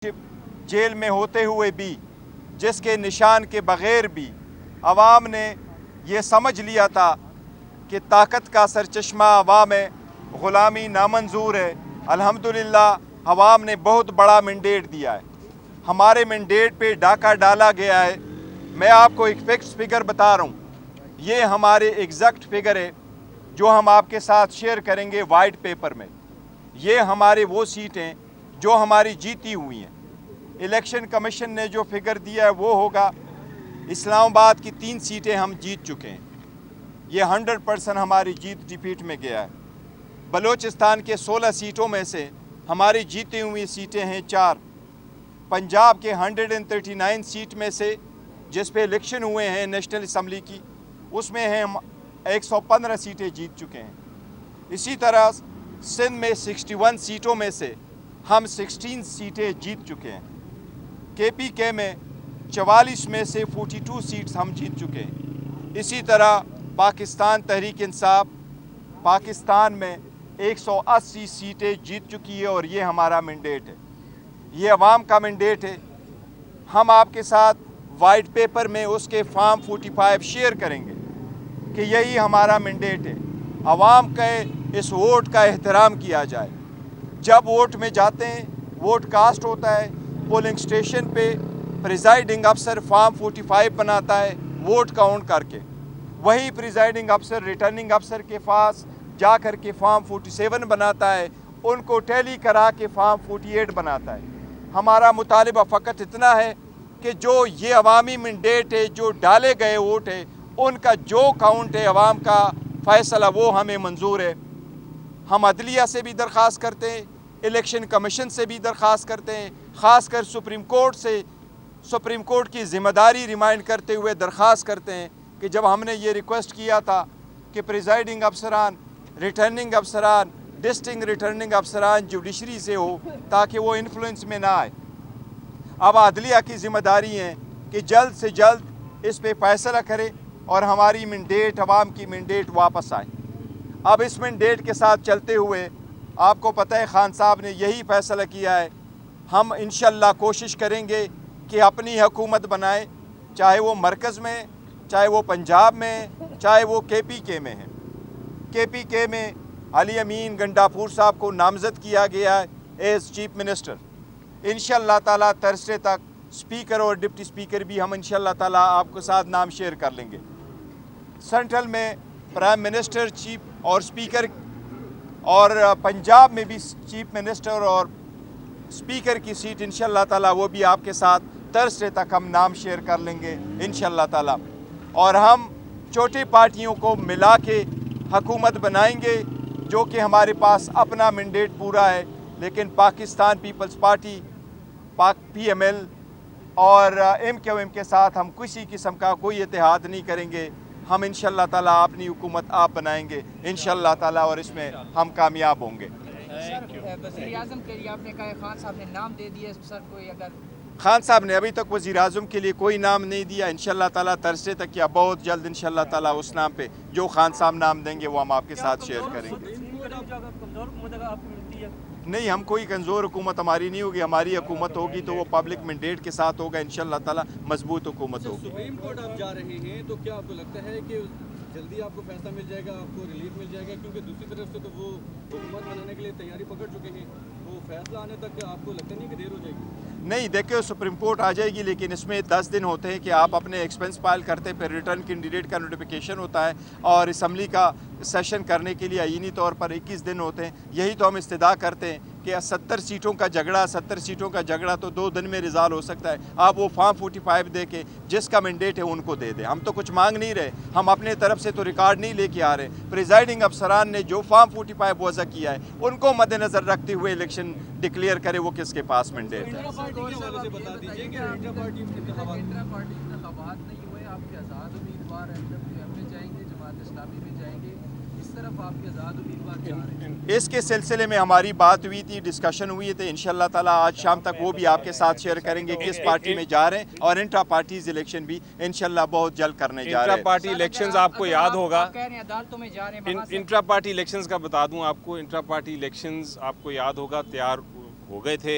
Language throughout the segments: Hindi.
जेल में होते हुए भी, जिसके निशान के बग़ैर भी अवाम ने ये समझ लिया था कि ताकत का सरचश्मा अवाम है, ग़ुलामी नामंजूर है। अल्हम्दुलिल्लाह अवाम ने बहुत बड़ा मैंडेट दिया है, हमारे मैंडेट पे डाका डाला गया है। मैं आपको एक फिक्स फिगर बता रहा हूँ, ये हमारे एग्जैक्ट फिगर है जो हम आपके साथ शेयर करेंगे वाइट पेपर में। ये हमारे वो सीटें जो हमारी जीती हुई हैं। इलेक्शन कमीशन ने जो फिगर दिया है वो होगा, इस्लामाबाद की 3 सीटें हम जीत चुके हैं, ये 100% हमारी जीत डिफीट में गया है। बलूचिस्तान के 16 सीटों में से हमारी जीती हुई सीटें हैं 4। पंजाब के 139 सीट में से जिस पे इलेक्शन हुए हैं नेशनल असम्बली की, उसमें हैं हम 115 सीटें जीत चुके हैं। इसी तरह सिंध में 61 सीटों में से हम 16 सीटें जीत चुके हैं। KPK में 44 में से 42 सीट्स हम जीत चुके हैं। इसी तरह पाकिस्तान तहरीक इंसाफ पाकिस्तान में 180 सीटें जीत चुकी है और ये हमारा मैंडेट है, ये अवाम का मैंडेट है। हम आपके साथ वाइट पेपर में उसके फॉर्म 45 शेयर करेंगे कि यही हमारा मैंडेट है, अवाम के इस वोट का एहतराम किया जाए। जब वोट में जाते हैं, वोट कास्ट होता है, पोलिंग स्टेशन पे प्रिजाइडिंग अफसर फॉर्म 45 बनाता है वोट काउंट करके, वही प्रिजाइडिंग अफसर रिटर्निंग अफसर के पास जा कर के फॉर्म 47 बनाता है, उनको टैली करा के फॉर्म 48 बनाता है। हमारा मुतालिबा फ़कत इतना है कि जो ये अवामी मैंडेट है, जो डाले गए वोट है, उनका जो काउंट है अवाम का फ़ैसला, वो हमें मंजूर है। हम अदलिया से भी दरख्वास्त करते हैं, इलेक्शन कमीशन से भी दरख्वास्त करते हैं, ख़ासकर सुप्रीम कोर्ट से सुप्रीम कोर्ट की ज़िम्मेदारी रिमाइंड करते हुए दरख्वास्त करते हैं कि जब हमने ये रिक्वेस्ट किया था कि प्रिजाइडिंग अफसरान, रिटर्निंग अफसरान, डिस्ट्रिक्ट रिटर्निंग अफसरान जुडिशरी से हो ताकि वो इन्फ्लुएंस में ना आए, अब अदलिया की ज़िम्मेदारी है कि जल्द से जल्द इस पे फैसला करे और हमारी मैंडेट, अवाम की मैंडेट वापस आए। अब इस मैंडेट के साथ चलते हुए आपको पता है खान साहब ने यही फैसला किया है, हम इंशाअल्लाह कोशिश करेंगे कि अपनी हुकूमत बनाए, चाहे वो मरकज़ में, चाहे वो पंजाब में, चाहे वो KPK में है। KPK में अली अमीन गंडापुर साहब को नामज़द किया गया है एज़ चीफ मिनिस्टर। इंशाअल्लाह ताला थर्सडे तक स्पीकर और डिप्टी स्पीकर भी हम इंशाअल्लाह ताला आपके साथ नाम शेयर कर लेंगे। सेंट्रल में प्राइम मिनिस्टर, चीफ और स्पीकर, और पंजाब में भी चीफ मिनिस्टर और स्पीकर की सीट इंशाअल्लाह ताला वो भी आपके साथ थर्सडे तक हम नाम शेयर कर लेंगे इंशाअल्लाह ताला। और हम छोटी पार्टियों को मिला के हुकूमत बनाएंगे, जो कि हमारे पास अपना मैंडेट पूरा है, लेकिन पाकिस्तान पीपल्स पार्टी PML और MQM के साथ हम किसी किस्म का कोई इत्तेहाद नहीं करेंगे। हम इंशाअल्लाह ताला अपनी हुकूमत आप बनाएंगे इंशाअल्लाह ताला और इसमें हम कामयाब होंगे। वज़ीर-ए-आज़म के लिए आपने कहा खान साहब ने नाम दे दिया सर, कोई अगर खान साहब ने अभी तक वज़ीर-ए-आज़म के लिए कोई नाम नहीं दिया। इंशाअल्लाह ताला थर्सडे तक या बहुत जल्द इंशाअल्लाह ताला उस नाम पे जो खान साहब नाम देंगे वो हम आपके साथ शेयर करेंगे। नहीं, हम कोई कमज़ोर हुकूमत हमारी नहीं होगी, हमारी हुकूमत होगी तो वो पब्लिक मैंडेट के साथ होगा इंशाअल्लाह ताला, मजबूत हुकूमत होगी। सुप्रीम कोर्ट आप जा रहे हैं तो क्या आपको लगता है कि जल्दी आपको फैसला मिल जाएगा, आपको रिलीफ मिल जाएगा? क्योंकि दूसरी तरफ से तो वो हुकूमत बनाने के लिए तैयारी पकड़ चुके हैं, वो फैसला आने तक आपको लगता नहीं कि देर हो जाएगी? नहीं, देखिए सुप्रीम कोर्ट आ जाएगी, लेकिन इसमें 10 दिन होते हैं कि आप अपने एक्सपेंस फाइल करते, फिर रिटर्न कैंडिडेट का नोटिफिकेशन होता है और असम्बली का सेशन करने के लिए आईनी तौर पर 21 दिन होते हैं। यही तो हम इस्तदा करते हैं कि 70 सीटों का झगड़ा तो 2 दिन में रिजॉल्व हो सकता है। आप वो फॉर्म 45 दे के जिसका मैंडेट है उनको दे दें। हम तो कुछ मांग नहीं रहे, हम अपने तरफ से तो रिकॉर्ड नहीं लेके आ रहे। प्रिजाइडिंग अफसरान ने जो फॉर्म 45 वज़ा किया है उनको मद्देनज़र रखते हुए इलेक्शन डिक्लेयर करे वो किसके पास मैंडेट है। बता दीजिए कि इंट्रा पार्टी इंतखाबात नहीं हुए, आपके आज़ाद उम्मीदवार में जाएंगे, जमात इस्लामी में जाएंगे, इस तरफ आपके आज़ाद उम्मीदवार जा रहे हैं। इसके सिलसिले में हमारी बात हुई थी, डिस्कशन हुई थी, इंशाअल्लाह ताला आज शाम तक वो भी आपके साथ शेयर करेंगे किस पार्टी में जा रहे हैं, और इंट्रा पार्टीज इलेक्शन भी इंशाअल्लाह बहुत जल्द करने जा रहे हैं। इंट्रा पार्टी इलेक्शंस आपको याद होगा, कह रहे हैं अदालतों में जा रहे हैं, इंट्रा पार्टी इलेक्शंस का बता दूं आपको, इंट्रा पार्टी इलेक्शंस आपको याद होगा तैयार हो गए थे,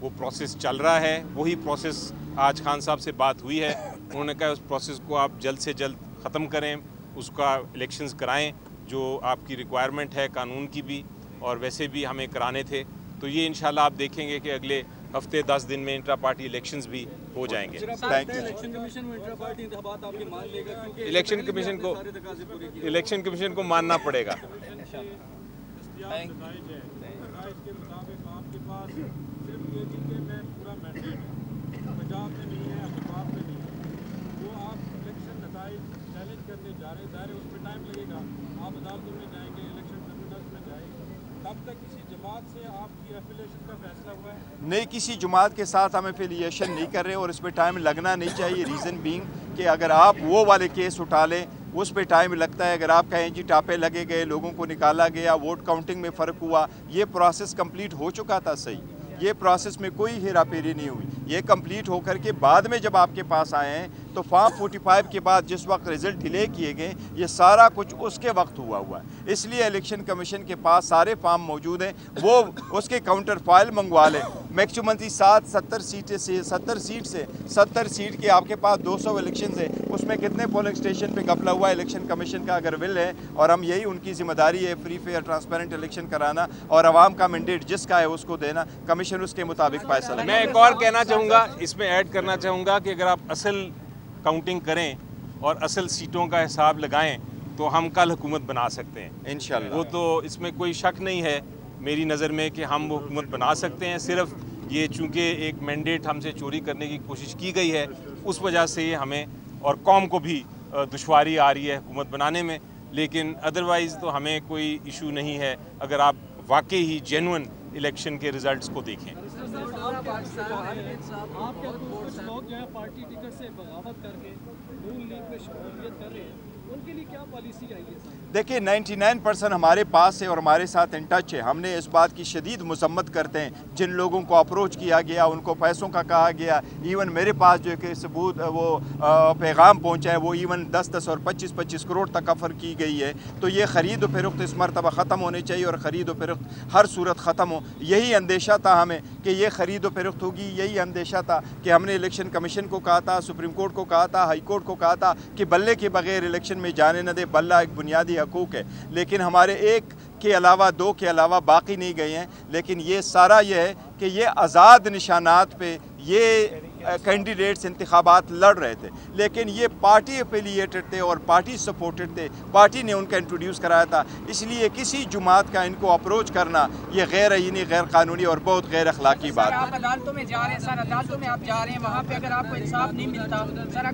वो प्रोसेस चल रहा है। वही प्रोसेस आज खान साहब से बात हुई है, उन्होंने कहा उस प्रोसेस को आप जल्द से जल्द ख़त्म करें, उसका इलेक्शंस कराएं जो आपकी रिक्वायरमेंट है कानून की भी और वैसे भी हमें कराने थे। तो ये इंशाल्लाह आप देखेंगे कि अगले हफ्ते 10 दिन में इंट्रा पार्टी इलेक्शंस भी हो जाएंगे। Thank you. इलेक्शन कमीशन में इंट्रा पार्टी इंतखाबात आपके मान लेगा क्योंकि इलेक्शन कमीशन को सारे तकाजे पूरे किए। इलेक्शन कमीशन को मानना पड़ेगा। के मुताबिक आपके पास सिर्फ ये थी कि मैं पूरा मैंडेट पंजाब में नहीं है, अहमदाबाद में नहीं है, वो आप इलेक्शन नताइज चैलेंज करने जा रहे हैं, ज़ाहिर है उसमें टाइम लगेगा, आप अदालतों में जाएंगे, इलेक्शन ट्रिब्यूनल्स में जाएंगे, तब तक किसी जमात से आपकी एफिलिएशन का फैसला हुआ है? नहीं, किसी जमात के साथ हम एफिलिएशन नहीं कर रहे और इस पर टाइम लगना नहीं चाहिए। रीज़न बीइंग कि अगर आप वो वाले केस उठा लें उस पर टाइम लगता है। अगर आप कहें जी टापे लगे गए, लोगों को निकाला गया, वोट काउंटिंग में फ़र्क हुआ, ये प्रोसेस कंप्लीट हो चुका था। सही, ये प्रोसेस में कोई हेरा फेरी नहीं हुई। ये कंप्लीट होकर के बाद में जब आपके पास आए हैं तो फॉर्म 45 के बाद जिस वक्त रिज़ल्ट डिले किए गए, ये सारा कुछ उसके वक्त हुआ है। इसलिए इलेक्शन कमीशन के पास सारे फॉर्म मौजूद हैं, वो उसके काउंटर फाइल मंगवा लें। मैक्सिमम 70 सीट से 70 सीट के आपके पास 200 इलेक्शन है, उसमें कितने पोलिंग स्टेशन पे घपला हुआ है। इलेक्शन कमीशन का अगर विल है और हम यही उनकी जिम्मेदारी है फ्री फेयर ट्रांसपेरेंट इलेक्शन कराना और आवाम का मैंडेट जिसका है उसको देना, कमीशन उसके मुताबिक फैसला। मैं एक और कहना चाहूँगा, इसमें ऐड करना चाहूँगा कि अगर आप असल काउंटिंग करें और असल सीटों का हिसाब लगाएं तो हम कल हुकूमत बना सकते हैं इंशाल्लाह। वो तो इसमें कोई शक नहीं है मेरी नज़र में कि हम वो हुकूमत बना सकते हैं। सिर्फ ये चूँकि एक मैंडेट हमसे चोरी करने की कोशिश की गई है, उस वजह से ये हमें और कौम को भी दुश्वारी आ रही है हुकूमत बनाने में, लेकिन अदरवाइज़ तो हमें कोई इशू नहीं है अगर आप वाकई ही जेन्युइन इलेक्शन के रिज़ल्ट्स को देखें। आपके कुछ लोग जो है पार्टी टिकट से बगावत करके नून लीग में शमूलियत कर रहे हैं, उनके लिए क्या पॉलिसी आई है? देखिए 99% हमारे पास है और हमारे साथ इन टच है। हमने इस बात की शदीद मजम्मत करते हैं जिन लोगों को अप्रोच किया गया, उनको पैसों का कहा गया। इवन मेरे पास जो कि सबूत वो पैगाम पहुंचा है, वो इवन 10-10 और 25-25 करोड़ तक ऑफ़र की गई है। तो ये ख़रीद व फरोख्त इस मरतबा ख़त्म होनी चाहिए और ख़रीद व फरोख्त हर सूरत ख़त्म हो। यही अंदेशा था हमें कि ये ख़रीद व फरोख्त होगी। यही अंदेशा था कि हमने इलेक्शन कमीशन को कहा था, सुप्रीम कोर्ट को कहा था, हाई कोर्ट को कहा था कि बल्ले के बगैर इलेक्शन में जाने न दे। बल्ला एक बुनियादी हकूक़ है, लेकिन हमारे एक के अलावा 2 के अलावा बाकी नहीं गए हैं। लेकिन ये सारा ये है कि ये आज़ाद निशानात पे ये कैंडिडेट्स इंतखाबात लड़ रहे थे, लेकिन ये पार्टी एफिलिएटेड थे और पार्टी सपोर्टेड थे, पार्टी ने उनका इंट्रोड्यूस कराया था। इसलिए किसी जुमात का इनको अप्रोच करना ये गैर आईनी, गैर कानूनी और बहुत गैर अखलाकी बात है। आप अदालतों में जा रहे हैं सर, अदालतों में आप जा रहे हैं, वहाँ पे अगर आपको इंसाफ नहीं मिलता सर,